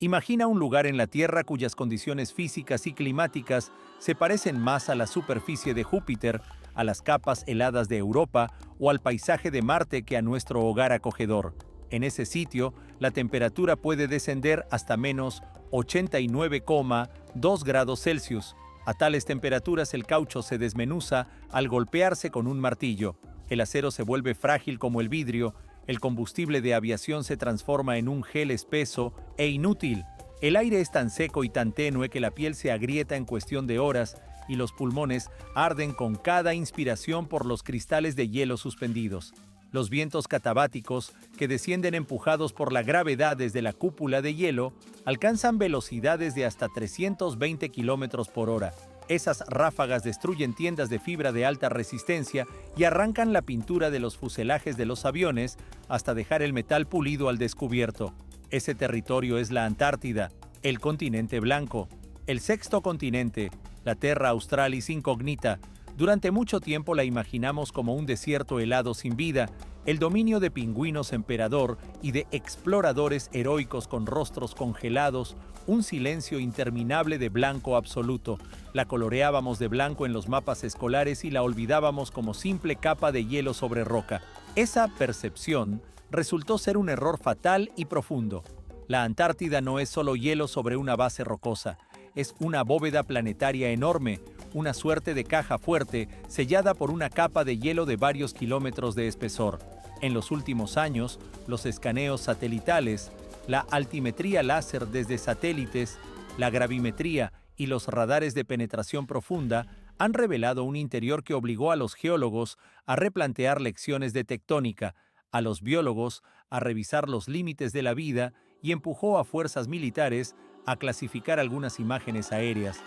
Imagina un lugar en la Tierra cuyas condiciones físicas y climáticas se parecen más a la superficie de Júpiter, a las capas heladas de Europa o al paisaje de Marte que a nuestro hogar acogedor. En ese sitio, la temperatura puede descender hasta menos 89,2 grados Celsius. A tales temperaturas el caucho se desmenuza al golpearse con un martillo. El acero se vuelve frágil como el vidrio. El combustible de aviación se transforma en un gel espeso e inútil. El aire es tan seco y tan tenue que la piel se agrieta en cuestión de horas y los pulmones arden con cada inspiración por los cristales de hielo suspendidos. Los vientos catabáticos, que descienden empujados por la gravedad desde la cúpula de hielo, alcanzan velocidades de hasta 320 kilómetros por hora. Esas ráfagas destruyen tiendas de fibra de alta resistencia y arrancan la pintura de los fuselajes de los aviones hasta dejar el metal pulido al descubierto. Ese territorio es la Antártida, el continente blanco, el sexto continente, la Terra Australis Incognita. Durante mucho tiempo la imaginamos como un desierto helado sin vida, el dominio de pingüinos emperador y de exploradores heroicos con rostros congelados, un silencio interminable de blanco absoluto. La coloreábamos de blanco en los mapas escolares y la olvidábamos como simple capa de hielo sobre roca. Esa percepción resultó ser un error fatal y profundo. La Antártida no es solo hielo sobre una base rocosa, es una bóveda planetaria enorme, una suerte de caja fuerte sellada por una capa de hielo de varios kilómetros de espesor. En los últimos años, los escaneos satelitales, la altimetría láser desde satélites, la gravimetría y los radares de penetración profunda han revelado un interior que obligó a los geólogos a replantear lecciones de tectónica, a los biólogos a revisar los límites de la vida y empujó a fuerzas militares a clasificar algunas imágenes aéreas.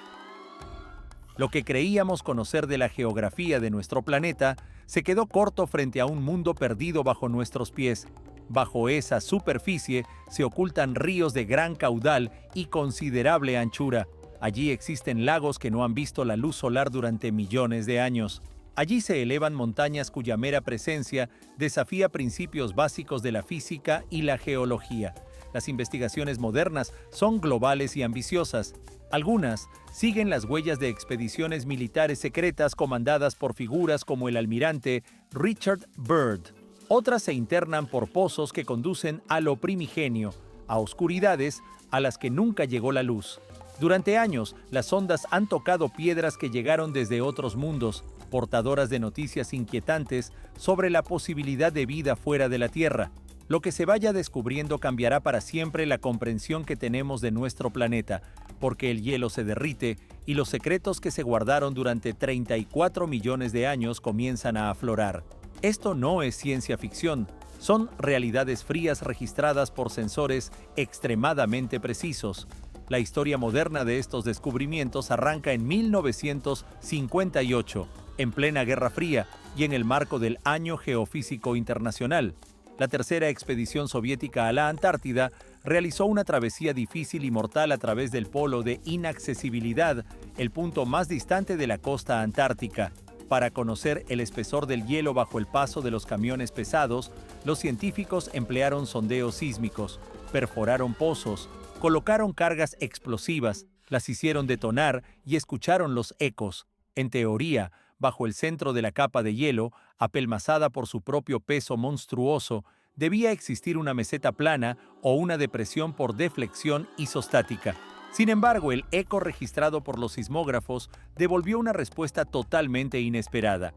Lo que creíamos conocer de la geografía de nuestro planeta se quedó corto frente a un mundo perdido bajo nuestros pies. Bajo esa superficie se ocultan ríos de gran caudal y considerable anchura. Allí existen lagos que no han visto la luz solar durante millones de años. Allí se elevan montañas cuya mera presencia desafía principios básicos de la física y la geología. Las investigaciones modernas son globales y ambiciosas. Algunas siguen las huellas de expediciones militares secretas comandadas por figuras como el almirante Richard Byrd. Otras se internan por pozos que conducen a lo primigenio, a oscuridades a las que nunca llegó la luz. Durante años, las sondas han tocado piedras que llegaron desde otros mundos, portadoras de noticias inquietantes sobre la posibilidad de vida fuera de la Tierra. Lo que se vaya descubriendo cambiará para siempre la comprensión que tenemos de nuestro planeta, porque el hielo se derrite y los secretos que se guardaron durante 34 millones de años comienzan a aflorar. Esto no es ciencia ficción, son realidades frías registradas por sensores extremadamente precisos. La historia moderna de estos descubrimientos arranca en 1958, en plena Guerra Fría y en el marco del Año Geofísico Internacional. La tercera expedición soviética a la Antártida realizó una travesía difícil y mortal a través del polo de inaccesibilidad, el punto más distante de la costa antártica. Para conocer el espesor del hielo bajo el paso de los camiones pesados, los científicos emplearon sondeos sísmicos, perforaron pozos, colocaron cargas explosivas, las hicieron detonar y escucharon los ecos. En teoría, bajo el centro de la capa de hielo, apelmazada por su propio peso monstruoso, debía existir una meseta plana o una depresión por deflexión isostática. Sin embargo, el eco registrado por los sismógrafos devolvió una respuesta totalmente inesperada.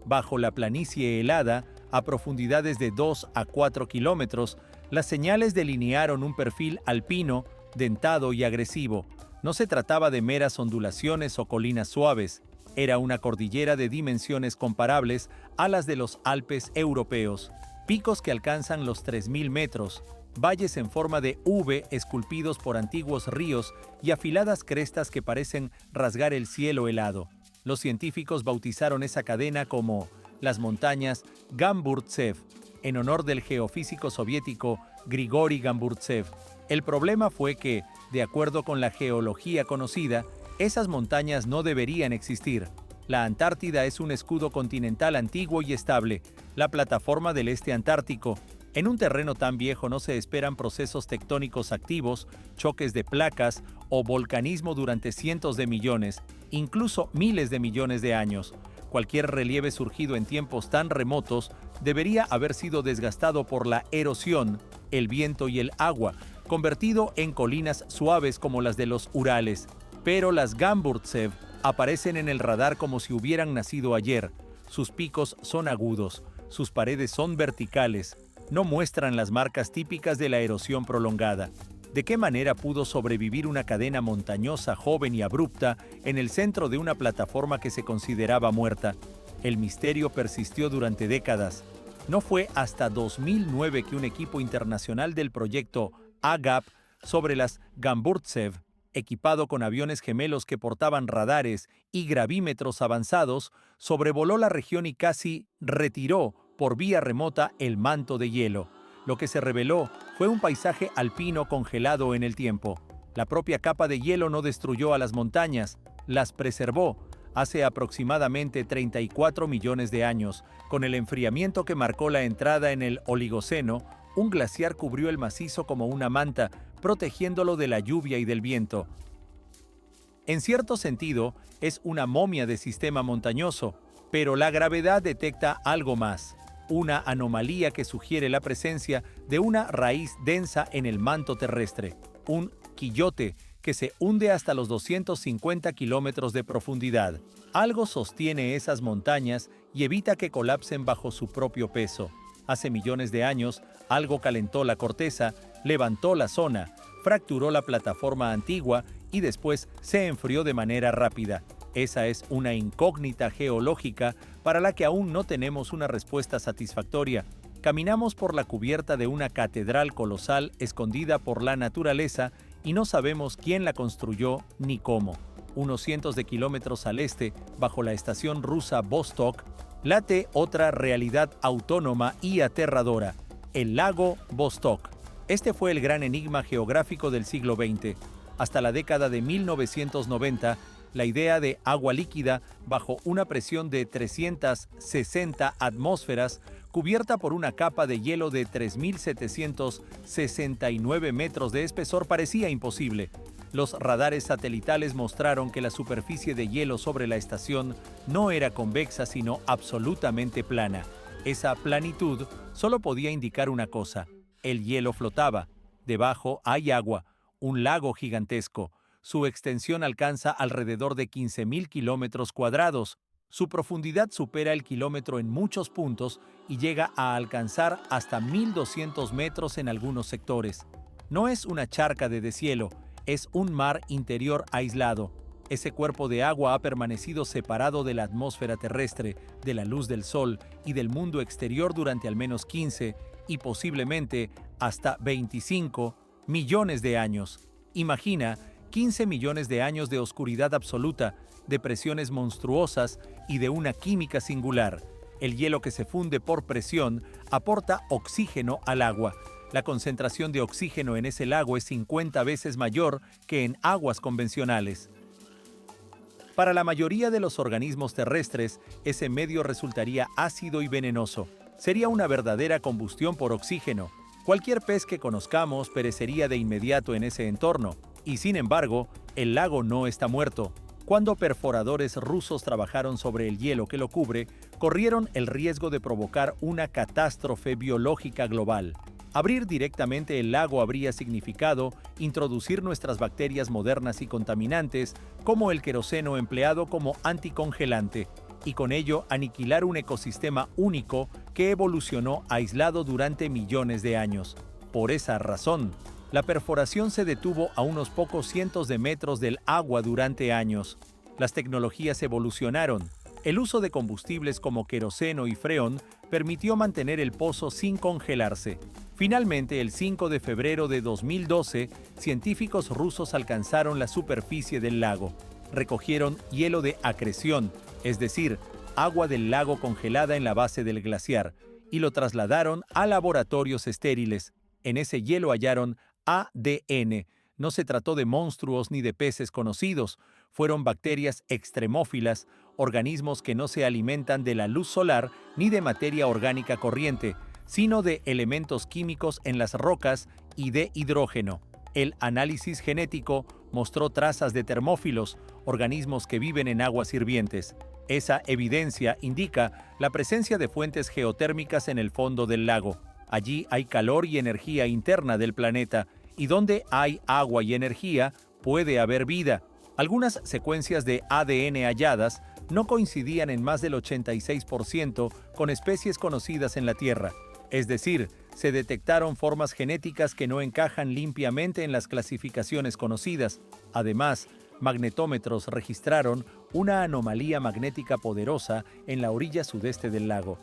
Bajo la planicie helada, a profundidades de 2 a 4 kilómetros, las señales delinearon un perfil alpino, dentado y agresivo. No se trataba de meras ondulaciones o colinas suaves. Era una cordillera de dimensiones comparables a las de los Alpes europeos, picos que alcanzan los 3.000 metros, valles en forma de V esculpidos por antiguos ríos y afiladas crestas que parecen rasgar el cielo helado. Los científicos bautizaron esa cadena como las montañas Gamburtsev, en honor del geofísico soviético Grigori Gamburtsev. El problema fue que, de acuerdo con la geología conocida, esas montañas no deberían existir. La Antártida es un escudo continental antiguo y estable, la plataforma del este antártico. En un terreno tan viejo no se esperan procesos tectónicos activos, choques de placas o volcanismo durante cientos de millones, incluso miles de millones de años. Cualquier relieve surgido en tiempos tan remotos debería haber sido desgastado por la erosión, el viento y el agua, convertido en colinas suaves como las de los Urales. Pero las Gamburtsev aparecen en el radar como si hubieran nacido ayer. Sus picos son agudos, sus paredes son verticales, no muestran las marcas típicas de la erosión prolongada. ¿De qué manera pudo sobrevivir una cadena montañosa joven y abrupta en el centro de una plataforma que se consideraba muerta? El misterio persistió durante décadas. No fue hasta 2009 que un equipo internacional del proyecto AGAP sobre las Gamburtsev, equipado con aviones gemelos que portaban radares y gravímetros avanzados, sobrevoló la región y casi retiró por vía remota el manto de hielo. Lo que se reveló fue un paisaje alpino congelado en el tiempo. La propia capa de hielo no destruyó a las montañas, las preservó. Hace aproximadamente 34 millones de años, con el enfriamiento que marcó la entrada en el Oligoceno, un glaciar cubrió el macizo como una manta, protegiéndolo de la lluvia y del viento. En cierto sentido, es una momia de sistema montañoso, pero la gravedad detecta algo más, una anomalía que sugiere la presencia de una raíz densa en el manto terrestre, un quillote que se hunde hasta los 250 kilómetros de profundidad. Algo sostiene esas montañas y evita que colapsen bajo su propio peso. Hace millones de años, algo calentó la corteza, levantó la zona, fracturó la plataforma antigua y después se enfrió de manera rápida. Esa es una incógnita geológica para la que aún no tenemos una respuesta satisfactoria. Caminamos por la cubierta de una catedral colosal escondida por la naturaleza y no sabemos quién la construyó ni cómo. Unos cientos de kilómetros al este, bajo la estación rusa Vostok, late otra realidad autónoma y aterradora, el lago Vostok. Este fue el gran enigma geográfico del siglo XX. Hasta la década de 1990, la idea de agua líquida bajo una presión de 360 atmósferas, cubierta por una capa de hielo de 3.769 metros de espesor, parecía imposible. Los radares satelitales mostraron que la superficie de hielo sobre la estación no era convexa, sino absolutamente plana. Esa planitud solo podía indicar una cosa: el hielo flotaba. Debajo hay agua, un lago gigantesco. Su extensión alcanza alrededor de 15.000 kilómetros cuadrados. Su profundidad supera el kilómetro en muchos puntos y llega a alcanzar hasta 1.200 metros en algunos sectores. No es una charca de deshielo, es un mar interior aislado. Ese cuerpo de agua ha permanecido separado de la atmósfera terrestre, de la luz del sol y del mundo exterior durante al menos 15 y posiblemente hasta 25 millones de años. Imagina 15 millones de años de oscuridad absoluta, de presiones monstruosas y de una química singular. El hielo que se funde por presión aporta oxígeno al agua. La concentración de oxígeno en ese lago es 50 veces mayor que en aguas convencionales. Para la mayoría de los organismos terrestres, ese medio resultaría ácido y venenoso. Sería una verdadera combustión por oxígeno. Cualquier pez que conozcamos perecería de inmediato en ese entorno. Y sin embargo, el lago no está muerto. Cuando perforadores rusos trabajaron sobre el hielo que lo cubre, corrieron el riesgo de provocar una catástrofe biológica global. Abrir directamente el lago habría significado introducir nuestras bacterias modernas y contaminantes, como el queroseno empleado como anticongelante, y con ello aniquilar un ecosistema único que evolucionó aislado durante millones de años. Por esa razón, la perforación se detuvo a unos pocos cientos de metros del agua durante años. Las tecnologías evolucionaron. El uso de combustibles como queroseno y freón permitió mantener el pozo sin congelarse. Finalmente, el 5 de febrero de 2012, científicos rusos alcanzaron la superficie del lago. Recogieron hielo de acreción, es decir, agua del lago congelada en la base del glaciar, y lo trasladaron a laboratorios estériles. En ese hielo hallaron ADN. No se trató de monstruos ni de peces conocidos, fueron bacterias extremófilas, organismos que no se alimentan de la luz solar ni de materia orgánica corriente. sino de elementos químicos en las rocas y de hidrógeno. El análisis genético mostró trazas de termófilos, organismos que viven en aguas hirvientes. Esa evidencia indica la presencia de fuentes geotérmicas en el fondo del lago. Allí hay calor y energía interna del planeta, y donde hay agua y energía, puede haber vida. Algunas secuencias de ADN halladas no coincidían en más del 86% con especies conocidas en la Tierra. Es decir, se detectaron formas genéticas que no encajan limpiamente en las clasificaciones conocidas. Además, magnetómetros registraron una anomalía magnética poderosa en la orilla sudeste del lago.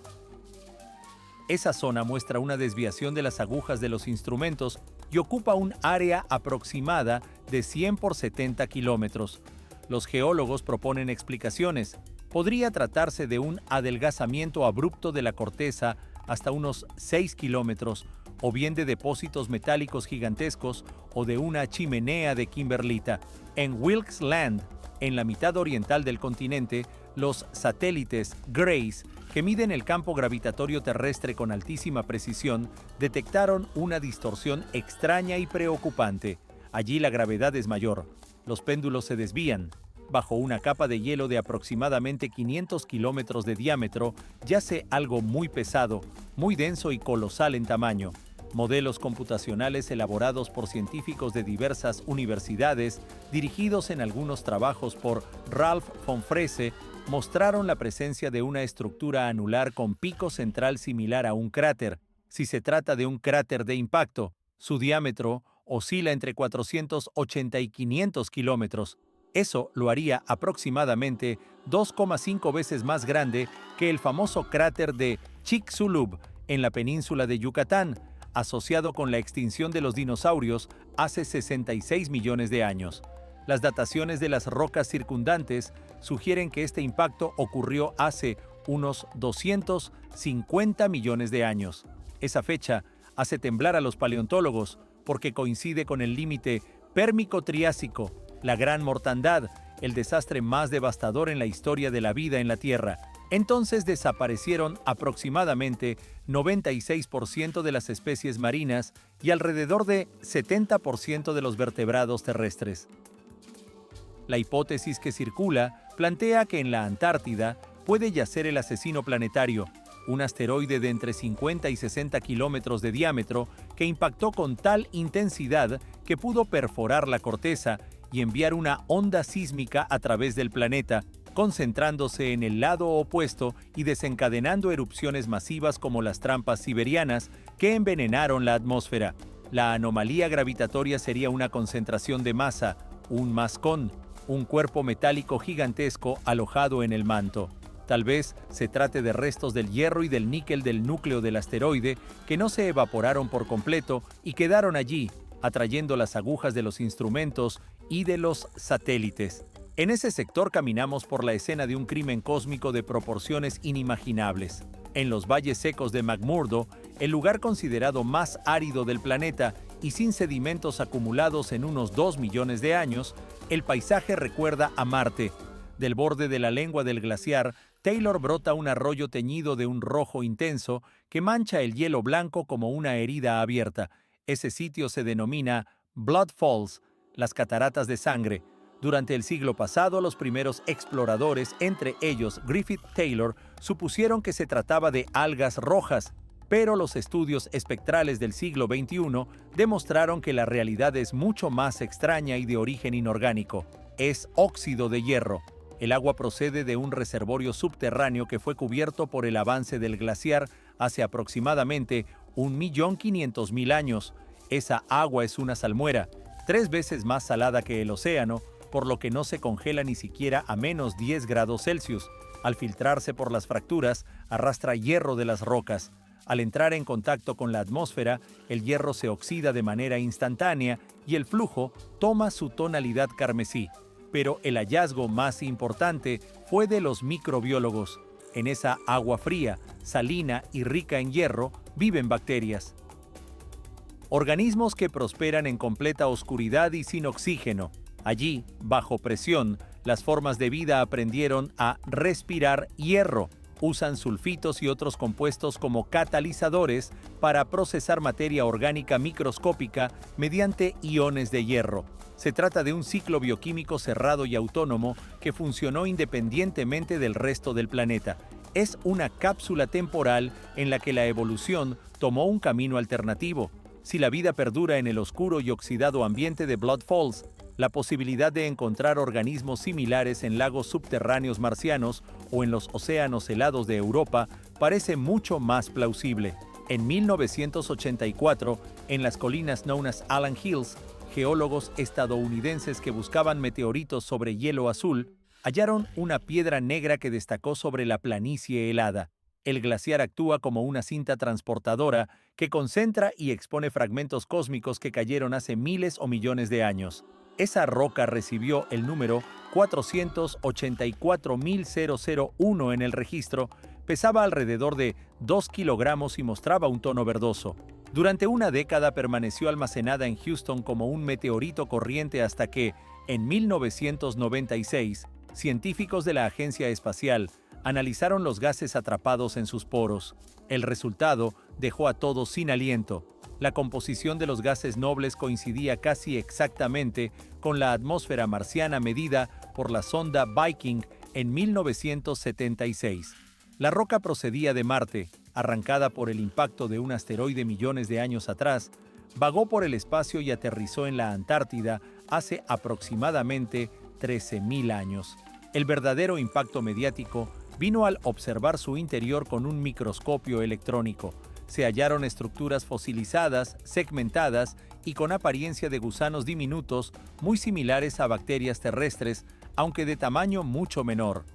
Esa zona muestra una desviación de las agujas de los instrumentos y ocupa un área aproximada de 100 por 70 kilómetros. Los geólogos proponen explicaciones. Podría tratarse de un adelgazamiento abrupto de la corteza hasta unos 6 kilómetros, o bien de depósitos metálicos gigantescos o de una chimenea de kimberlita. En Wilkes Land, en la mitad oriental del continente, los satélites GRACE, que miden el campo gravitatorio terrestre con altísima precisión, detectaron una distorsión extraña y preocupante. Allí la gravedad es mayor. Los péndulos se desvían. Bajo una capa de hielo de aproximadamente 500 kilómetros de diámetro, yace algo muy pesado, muy denso y colosal en tamaño. Modelos computacionales elaborados por científicos de diversas universidades, dirigidos en algunos trabajos por Ralph von Frese, mostraron la presencia de una estructura anular con pico central similar a un cráter. Si se trata de un cráter de impacto, su diámetro oscila entre 480 y 500 kilómetros. Eso lo haría aproximadamente 2,5 veces más grande que el famoso cráter de Chicxulub en la península de Yucatán, asociado con la extinción de los dinosaurios hace 66 millones de años. Las dataciones de las rocas circundantes sugieren que este impacto ocurrió hace unos 250 millones de años. Esa fecha hace temblar a los paleontólogos porque coincide con el límite Pérmico-Triásico, la gran mortandad, el desastre más devastador en la historia de la vida en la Tierra. Entonces desaparecieron aproximadamente 96% de las especies marinas y alrededor de 70% de los vertebrados terrestres. La hipótesis que circula plantea que en la Antártida puede yacer el asesino planetario, un asteroide de entre 50 y 60 kilómetros de diámetro que impactó con tal intensidad que pudo perforar la corteza y enviar una onda sísmica a través del planeta, concentrándose en el lado opuesto y desencadenando erupciones masivas como las trampas siberianas que envenenaron la atmósfera. La anomalía gravitatoria sería una concentración de masa, un mascón, un cuerpo metálico gigantesco alojado en el manto. Tal vez se trate de restos del hierro y del níquel del núcleo del asteroide que no se evaporaron por completo y quedaron allí, atrayendo las agujas de los instrumentos y de los satélites. En ese sector caminamos por la escena de un crimen cósmico de proporciones inimaginables. En los valles secos de McMurdo, el lugar considerado más árido del planeta y sin sedimentos acumulados en unos 2 millones de años, el paisaje recuerda a Marte. Del borde de la lengua del glaciar, Taylor brota un arroyo teñido de un rojo intenso que mancha el hielo blanco como una herida abierta. Ese sitio se denomina Blood Falls, las cataratas de sangre. Durante el siglo pasado, los primeros exploradores, entre ellos Griffith Taylor, supusieron que se trataba de algas rojas, pero los estudios espectrales del siglo XXI demostraron que la realidad es mucho más extraña y de origen inorgánico. Es óxido de hierro. El agua procede de un reservorio subterráneo que fue cubierto por el avance del glaciar hace aproximadamente 1.500.000 años. Esa agua es una salmuera, 3 veces más salada que el océano, por lo que no se congela ni siquiera a menos 10 grados Celsius. Al filtrarse por las fracturas, arrastra hierro de las rocas. Al entrar en contacto con la atmósfera, el hierro se oxida de manera instantánea y el flujo toma su tonalidad carmesí. Pero el hallazgo más importante fue de los microbiólogos. En esa agua fría, salina y rica en hierro, viven bacterias. Organismos que prosperan en completa oscuridad y sin oxígeno. Allí, bajo presión, las formas de vida aprendieron a respirar hierro, Usan sulfitos y otros compuestos como catalizadores para procesar materia orgánica microscópica mediante iones de hierro. Se trata de un ciclo bioquímico cerrado y autónomo que funcionó independientemente del resto del planeta. Es una cápsula temporal en la que la evolución tomó un camino alternativo. Si la vida perdura en el oscuro y oxidado ambiente de Blood Falls, la posibilidad de encontrar organismos similares en lagos subterráneos marcianos o en los océanos helados de Europa parece mucho más plausible. En 1984, en las colinas known as Allen Hills, geólogos estadounidenses que buscaban meteoritos sobre hielo azul hallaron una piedra negra que destacó sobre la planicie helada. El glaciar actúa como una cinta transportadora que concentra y expone fragmentos cósmicos que cayeron hace miles o millones de años. Esa roca recibió el número 484.001 en el registro, pesaba alrededor de 2 kilogramos y mostraba un tono verdoso. Durante una década permaneció almacenada en Houston como un meteorito corriente hasta que, en 1996, científicos de la Agencia Espacial analizaron los gases atrapados en sus poros. El resultado dejó a todos sin aliento. La composición de los gases nobles coincidía casi exactamente con la atmósfera marciana medida por la sonda Viking en 1976. La roca procedía de Marte, arrancada por el impacto de un asteroide millones de años atrás, vagó por el espacio y aterrizó en la Antártida hace aproximadamente 13.000 años. El verdadero impacto mediático vino al observar su interior con un microscopio electrónico. Se hallaron estructuras fosilizadas, segmentadas y con apariencia de gusanos diminutos muy similares a bacterias terrestres, aunque de tamaño mucho menor.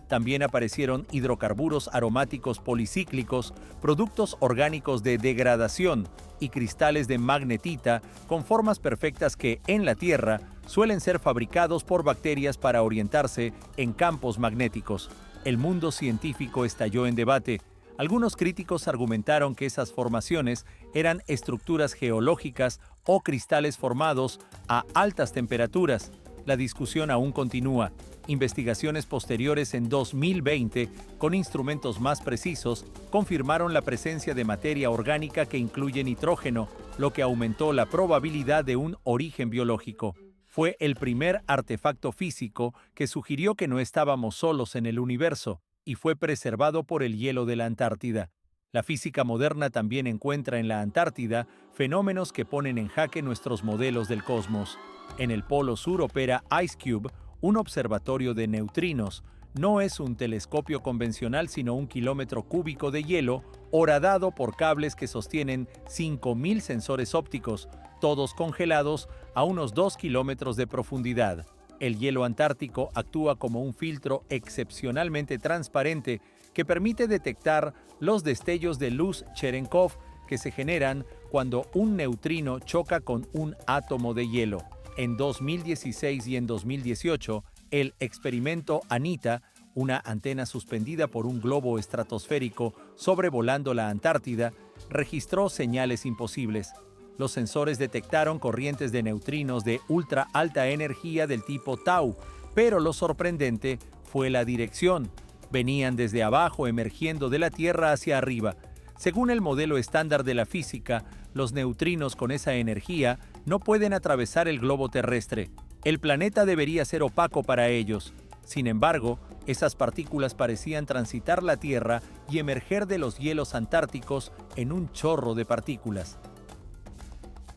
También aparecieron hidrocarburos aromáticos policíclicos, productos orgánicos de degradación y cristales de magnetita con formas perfectas que, en la Tierra, suelen ser fabricados por bacterias para orientarse en campos magnéticos. El mundo científico estalló en debate. Algunos críticos argumentaron que esas formaciones eran estructuras geológicas o cristales formados a altas temperaturas. La discusión aún continúa. Investigaciones posteriores en 2020, con instrumentos más precisos, confirmaron la presencia de materia orgánica que incluye nitrógeno, lo que aumentó la probabilidad de un origen biológico. Fue el primer artefacto físico que sugirió que no estábamos solos en el universo, y fue preservado por el hielo de la Antártida. La física moderna también encuentra en la Antártida fenómenos que ponen en jaque nuestros modelos del cosmos. En el Polo Sur opera IceCube, un observatorio de neutrinos. No es un telescopio convencional, sino un kilómetro cúbico de hielo horadado por cables que sostienen 5.000 sensores ópticos, todos congelados a unos 2 kilómetros de profundidad. El hielo antártico actúa como un filtro excepcionalmente transparente que permite detectar los destellos de luz Cherenkov que se generan cuando un neutrino choca con un átomo de hielo. En 2016 y en 2018, el experimento ANITA, una antena suspendida por un globo estratosférico sobrevolando la Antártida, registró señales imposibles. Los sensores detectaron corrientes de neutrinos de ultra alta energía del tipo tau, pero lo sorprendente fue la dirección. Venían desde abajo, emergiendo de la Tierra hacia arriba. Según el modelo estándar de la física, los neutrinos con esa energía no pueden atravesar el globo terrestre. El planeta debería ser opaco para ellos. Sin embargo, esas partículas parecían transitar la Tierra y emerger de los hielos antárticos en un chorro de partículas.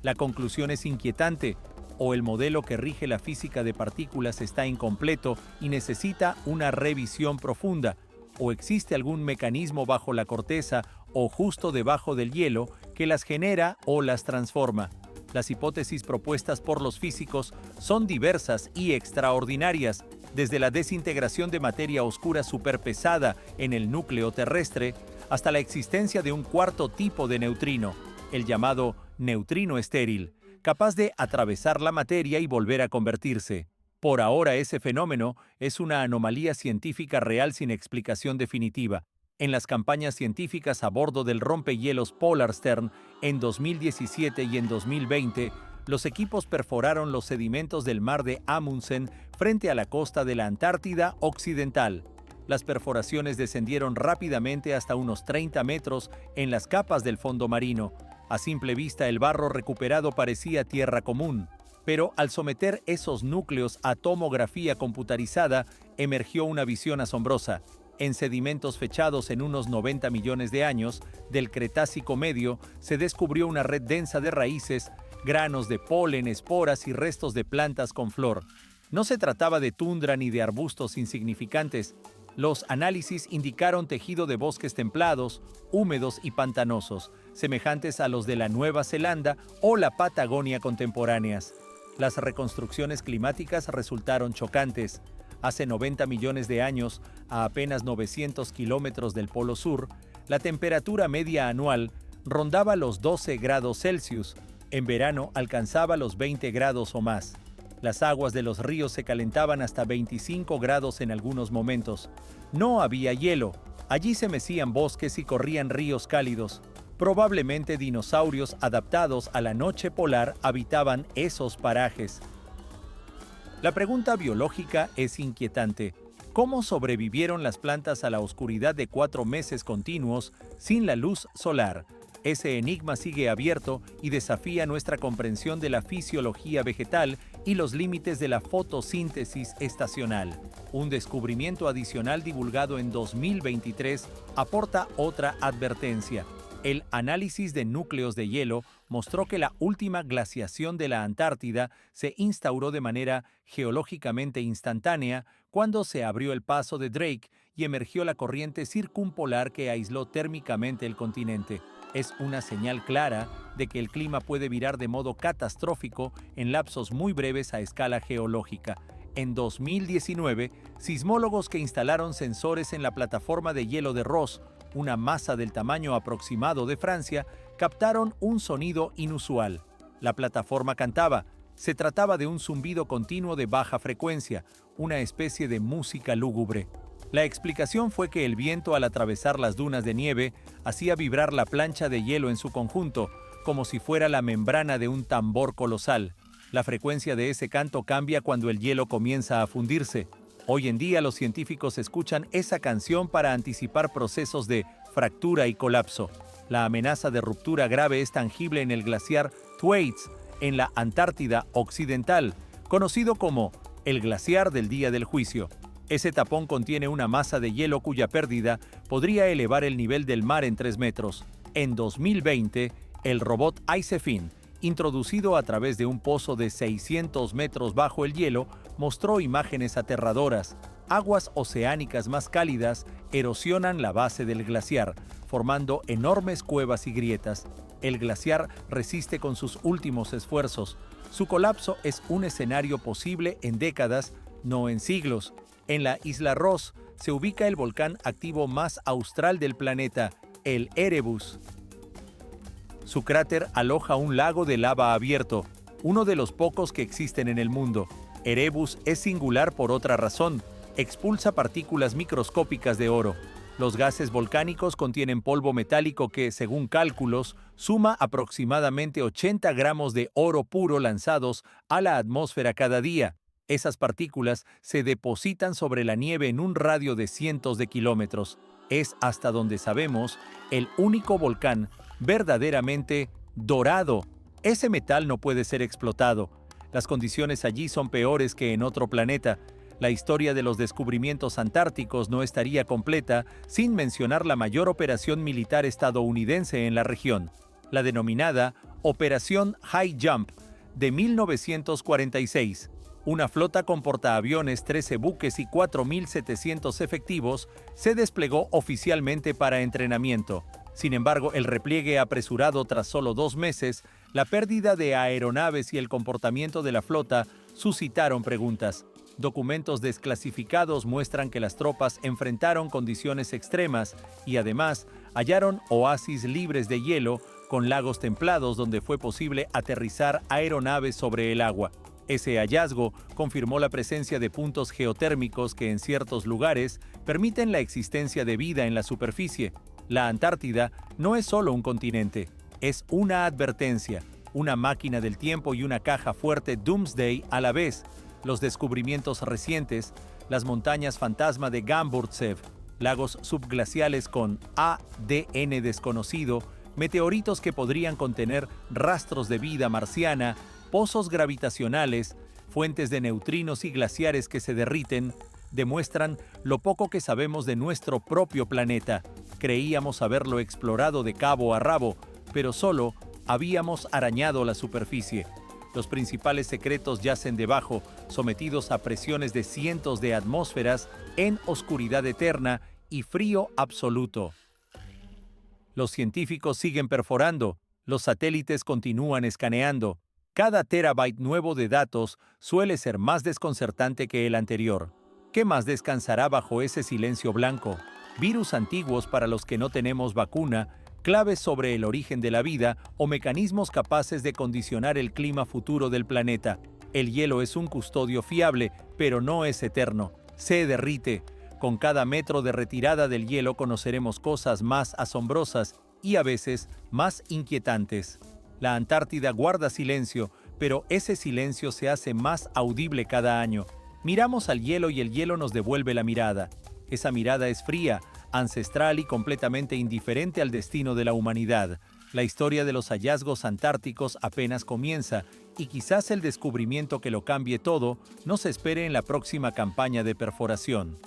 La conclusión es inquietante, o el modelo que rige la física de partículas está incompleto y necesita una revisión profunda, o existe algún mecanismo bajo la corteza o justo debajo del hielo que las genera o las transforma. Las hipótesis propuestas por los físicos son diversas y extraordinarias, desde la desintegración de materia oscura superpesada en el núcleo terrestre hasta la existencia de un cuarto tipo de neutrino, el llamado neutrino estéril, capaz de atravesar la materia y volver a convertirse. Por ahora ese fenómeno es una anomalía científica real sin explicación definitiva. En las campañas científicas a bordo del rompehielos Polarstern en 2017 y en 2020, los equipos perforaron los sedimentos del mar de Amundsen frente a la costa de la Antártida Occidental. las perforaciones descendieron rápidamente hasta unos 30 metros en las capas del fondo marino. A simple vista el barro recuperado parecía tierra común, pero al someter esos núcleos a tomografía computarizada emergió una visión asombrosa. En sedimentos fechados en unos 90 millones de años del Cretácico medio se descubrió una red densa de raíces, granos de polen, esporas y restos de plantas con flor. No se trataba de tundra ni de arbustos insignificantes. Los análisis indicaron tejido de bosques templados, húmedos y pantanosos, semejantes a los de la Nueva Zelanda o la Patagonia contemporáneas. Las reconstrucciones climáticas resultaron chocantes. Hace 90 millones de años, a apenas 900 kilómetros del Polo Sur, la temperatura media anual rondaba los 12 grados Celsius. En verano alcanzaba los 20 grados o más. Las aguas de los ríos se calentaban hasta 25 grados en algunos momentos. No había hielo. Allí se mecían bosques y corrían ríos cálidos. Probablemente dinosaurios adaptados a la noche polar habitaban esos parajes. La pregunta biológica es inquietante. ¿Cómo sobrevivieron las plantas a la oscuridad de 4 meses continuos sin la luz solar? Ese enigma sigue abierto y desafía nuestra comprensión de la fisiología vegetal y los límites de la fotosíntesis estacional. Un descubrimiento adicional divulgado en 2023 aporta otra advertencia. El análisis de núcleos de hielo mostró que la última glaciación de la Antártida se instauró de manera geológicamente instantánea cuando se abrió el paso de Drake y emergió la corriente circumpolar que aisló térmicamente el continente. Es una señal clara de que el clima puede virar de modo catastrófico en lapsos muy breves a escala geológica. En 2019, sismólogos que instalaron sensores en la plataforma de hielo de Ross, una masa del tamaño aproximado de Francia, captaron un sonido inusual. La plataforma cantaba. Se trataba de un zumbido continuo de baja frecuencia, una especie de música lúgubre. La explicación fue que el viento al atravesar las dunas de nieve hacía vibrar la plancha de hielo en su conjunto, como si fuera la membrana de un tambor colosal. La frecuencia de ese canto cambia cuando el hielo comienza a fundirse. Hoy en día los científicos escuchan esa canción para anticipar procesos de fractura y colapso. La amenaza de ruptura grave es tangible en el glaciar Thwaites, en la Antártida Occidental, conocido como el glaciar del día del juicio. Ese tapón contiene una masa de hielo cuya pérdida podría elevar el nivel del mar en 3 metros. En 2020, el robot Isefin, introducido a través de un pozo de 600 metros bajo el hielo, mostró imágenes aterradoras. Aguas oceánicas más cálidas erosionan la base del glaciar, formando enormes cuevas y grietas. El glaciar resiste con sus últimos esfuerzos. Su colapso es un escenario posible en décadas, no en siglos. En la isla Ross se ubica el volcán activo más austral del planeta, el Erebus. Su cráter aloja un lago de lava abierto, uno de los pocos que existen en el mundo. Erebus es singular por otra razón: expulsa partículas microscópicas de oro. Los gases volcánicos contienen polvo metálico que, según cálculos, suma aproximadamente 80 gramos de oro puro lanzados a la atmósfera cada día. Esas partículas se depositan sobre la nieve en un radio de cientos de kilómetros. Es, hasta donde sabemos, el único volcán verdaderamente dorado. Ese metal no puede ser explotado. Las condiciones allí son peores que en otro planeta. La historia de los descubrimientos antárticos no estaría completa sin mencionar la mayor operación militar estadounidense en la región, la denominada Operación High Jump de 1946. Una flota con portaaviones, 13 buques y 4.700 efectivos se desplegó oficialmente para entrenamiento. Sin embargo, el repliegue apresurado tras solo 2 meses, la pérdida de aeronaves y el comportamiento de la flota suscitaron preguntas. Documentos desclasificados muestran que las tropas enfrentaron condiciones extremas y además hallaron oasis libres de hielo con lagos templados donde fue posible aterrizar aeronaves sobre el agua. Ese hallazgo confirmó la presencia de puntos geotérmicos que en ciertos lugares permiten la existencia de vida en la superficie. La Antártida no es solo un continente, es una advertencia, una máquina del tiempo y una caja fuerte Doomsday a la vez. Los descubrimientos recientes, las montañas fantasma de Gamburtsev, lagos subglaciales con ADN desconocido, meteoritos que podrían contener rastros de vida marciana, pozos gravitacionales, fuentes de neutrinos y glaciares que se derriten, demuestran lo poco que sabemos de nuestro propio planeta. Creíamos haberlo explorado de cabo a rabo, pero solo habíamos arañado la superficie. Los principales secretos yacen debajo, sometidos a presiones de cientos de atmósferas, en oscuridad eterna y frío absoluto. Los científicos siguen perforando, los satélites continúan escaneando. Cada terabyte nuevo de datos suele ser más desconcertante que el anterior. ¿Qué más descansará bajo ese silencio blanco? Virus antiguos para los que no tenemos vacuna, claves sobre el origen de la vida o mecanismos capaces de condicionar el clima futuro del planeta. El hielo es un custodio fiable, pero no es eterno. Se derrite. Con cada metro de retirada del hielo conoceremos cosas más asombrosas y a veces más inquietantes. La Antártida guarda silencio, pero ese silencio se hace más audible cada año. Miramos al hielo y el hielo nos devuelve la mirada. Esa mirada es fría, ancestral y completamente indiferente al destino de la humanidad. La historia de los hallazgos antárticos apenas comienza, y quizás el descubrimiento que lo cambie todo no se espere en la próxima campaña de perforación.